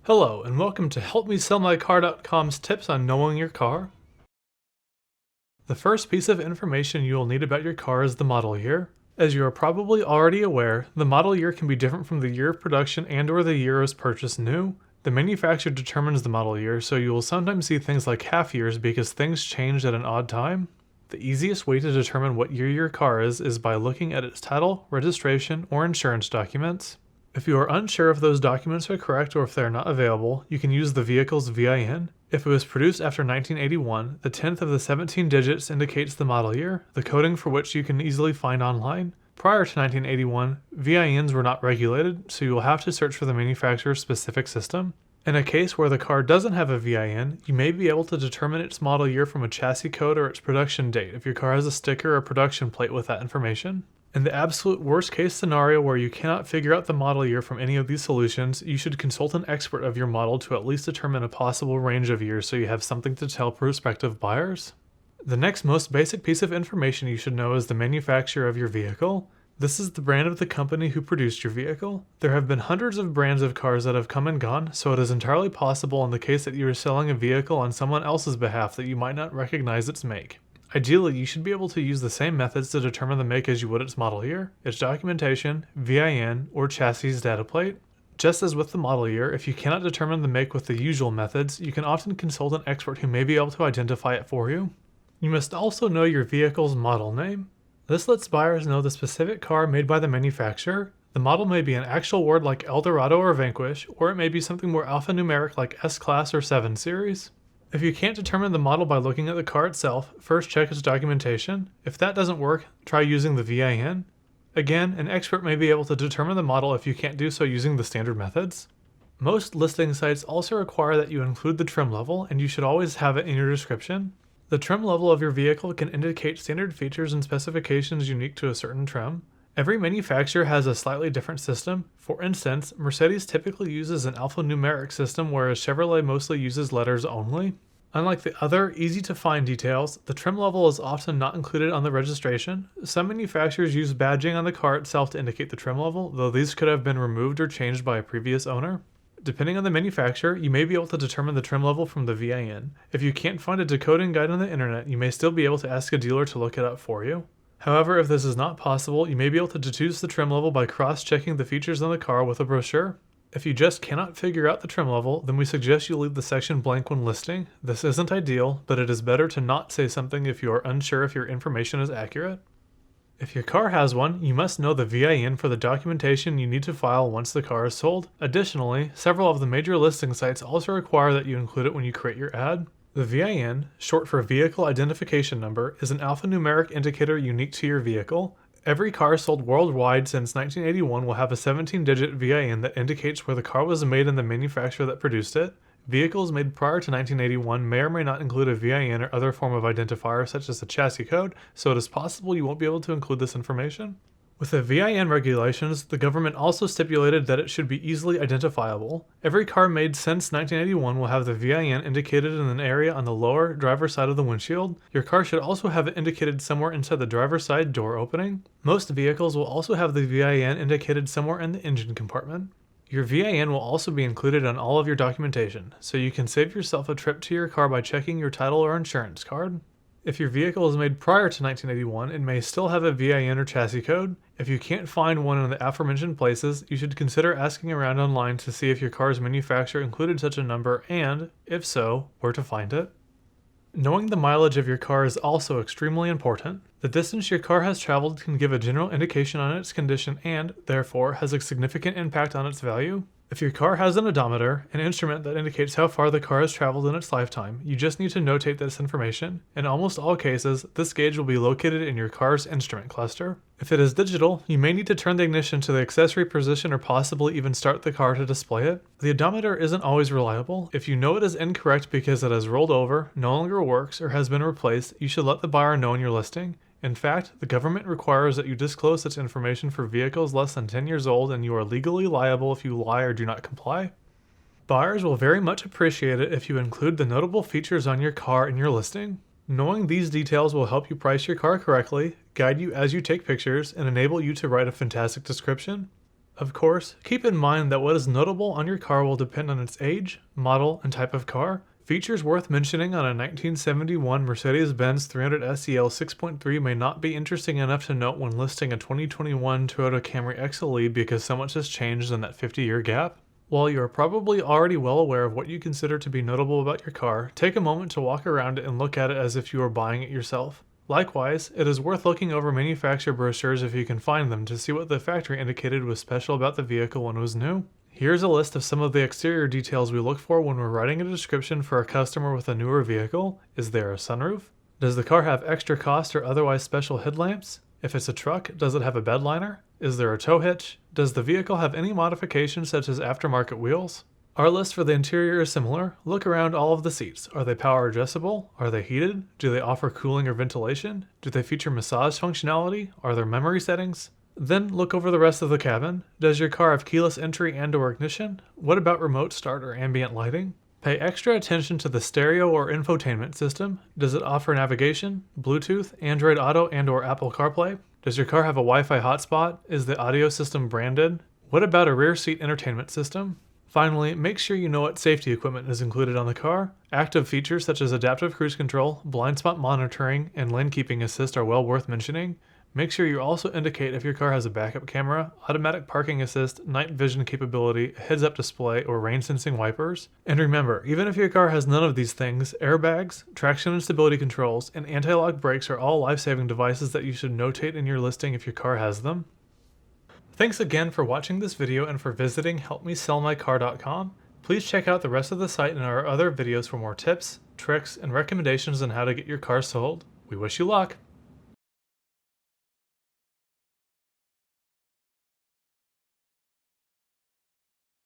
Hello, and welcome to HelpMeSellMyCar.com's tips on knowing your car. The first piece of information you will need about your car is the model year. As you are probably already aware, the model year can be different from the year of production and/or the year it was purchased new. The manufacturer determines the model year, so you will sometimes see things like half years because things changed at an odd time. The easiest way to determine what year your car is by looking at its title, registration, or insurance documents. If you are unsure if those documents are correct or if they are not available, you can use the vehicle's VIN. If it was produced after 1981, the 10th of the 17 digits indicates the model year, the coding for which you can easily find online. Prior to 1981, VINs were not regulated, so you will have to search for the manufacturer's specific system. In a case where the car doesn't have a VIN, you may be able to determine its model year from a chassis code or its production date if your car has a sticker or production plate with that information. In the absolute worst case scenario where you cannot figure out the model year from any of these solutions, you should consult an expert of your model to at least determine a possible range of years so you have something to tell prospective buyers. The next most basic piece of information you should know is the manufacturer of your vehicle. This is the brand of the company who produced your vehicle. There have been hundreds of brands of cars that have come and gone, so it is entirely possible in the case that you are selling a vehicle on someone else's behalf that you might not recognize its make. Ideally, you should be able to use the same methods to determine the make as you would its model year, its documentation, VIN, or chassis data plate. Just as with the model year, if you cannot determine the make with the usual methods, you can often consult an expert who may be able to identify it for you. You must also know your vehicle's model name. This lets buyers know the specific car made by the manufacturer. The model may be an actual word like Eldorado or Vanquish, or it may be something more alphanumeric like S-Class or 7 Series. If you can't determine the model by looking at the car itself, first check its documentation. If that doesn't work, try using the VIN. Again, an expert may be able to determine the model if you can't do so using the standard methods. Most listing sites also require that you include the trim level, and you should always have it in your description. The trim level of your vehicle can indicate standard features and specifications unique to a certain trim. Every manufacturer has a slightly different system. For instance, Mercedes typically uses an alphanumeric system, whereas Chevrolet mostly uses letters only. Unlike the other easy-to-find details, the trim level is often not included on the registration. Some manufacturers use badging on the car itself to indicate the trim level, though these could have been removed or changed by a previous owner. Depending on the manufacturer, you may be able to determine the trim level from the VIN. If you can't find a decoding guide on the internet, you may still be able to ask a dealer to look it up for you. However, if this is not possible, you may be able to deduce the trim level by cross-checking the features on the car with a brochure. If you just cannot figure out the trim level, then we suggest you leave the section blank when listing. This isn't ideal, but it is better to not say something if you are unsure if your information is accurate. If your car has one, you must know the VIN for the documentation you need to file once the car is sold. Additionally, several of the major listing sites also require that you include it when you create your ad. The VIN, short for Vehicle Identification Number, is an alphanumeric indicator unique to your vehicle. Every car sold worldwide since 1981 will have a 17-digit VIN that indicates where the car was made and the manufacturer that produced it. Vehicles made prior to 1981 may or may not include a VIN or other form of identifier such as a chassis code, so it is possible you won't be able to include this information. With the VIN regulations, the government also stipulated that it should be easily identifiable. Every car made since 1981 will have the VIN indicated in an area on the lower driver's side of the windshield. Your car should also have it indicated somewhere inside the driver's side door opening. Most vehicles will also have the VIN indicated somewhere in the engine compartment. Your VIN will also be included on all of your documentation, so you can save yourself a trip to your car by checking your title or insurance card. If your vehicle is made prior to 1981, it may still have a VIN or chassis code. If you can't find one in the aforementioned places, you should consider asking around online to see if your car's manufacturer included such a number and, if so, where to find it. Knowing the mileage of your car is also extremely important. The distance your car has traveled can give a general indication on its condition and, therefore, has a significant impact on its value. If your car has an odometer, an instrument that indicates how far the car has traveled in its lifetime, you just need to notate this information. In almost all cases, this gauge will be located in your car's instrument cluster. If it is digital, you may need to turn the ignition to the accessory position or possibly even start the car to display it. The odometer isn't always reliable. If you know it is incorrect because it has rolled over, no longer works, or has been replaced, you should let the buyer know in your listing. In fact, the government requires that you disclose such information for vehicles less than 10 years old, and you are legally liable if you lie or do not comply. Buyers will very much appreciate it if you include the notable features on your car in your listing. Knowing these details will help you price your car correctly, guide you as you take pictures, and enable you to write a fantastic description. Of course, keep in mind that what is notable on your car will depend on its age, model, and type of car. Features worth mentioning on a 1971 Mercedes-Benz 300 SEL 6.3 may not be interesting enough to note when listing a 2021 Toyota Camry XLE because so much has changed in that 50-year gap. While you are probably already well aware of what you consider to be notable about your car, take a moment to walk around it and look at it as if you were buying it yourself. Likewise, it is worth looking over manufacturer brochures if you can find them to see what the factory indicated was special about the vehicle when it was new. Here's a list of some of the exterior details we look for when we're writing a description for a customer with a newer vehicle. Is there a sunroof? Does the car have extra cost or otherwise special headlamps? If it's a truck, does it have a bed liner? Is there a tow hitch? Does the vehicle have any modifications such as aftermarket wheels? Our list for the interior is similar. Look around all of the seats. Are they power adjustable? Are they heated? Do they offer cooling or ventilation? Do they feature massage functionality? Are there memory settings? Then look over the rest of the cabin. Does your car have keyless entry and/or ignition? What about remote start or ambient lighting? Pay extra attention to the stereo or infotainment system. Does it offer navigation, Bluetooth, Android Auto and/or Apple CarPlay? Does your car have a Wi-Fi hotspot? Is the audio system branded? What about a rear seat entertainment system? Finally, make sure you know what safety equipment is included on the car. Active features such as adaptive cruise control, blind spot monitoring, and lane keeping assist are well worth mentioning. Make sure you also indicate if your car has a backup camera, automatic parking assist, night vision capability, a heads-up display, or rain-sensing wipers. And remember, even if your car has none of these things, airbags, traction and stability controls, and anti-lock brakes are all life-saving devices that you should notate in your listing if your car has them. Thanks again for watching this video and for visiting helpmesellmycar.com. Please check out the rest of the site and our other videos for more tips, tricks, and recommendations on how to get your car sold. We wish you luck!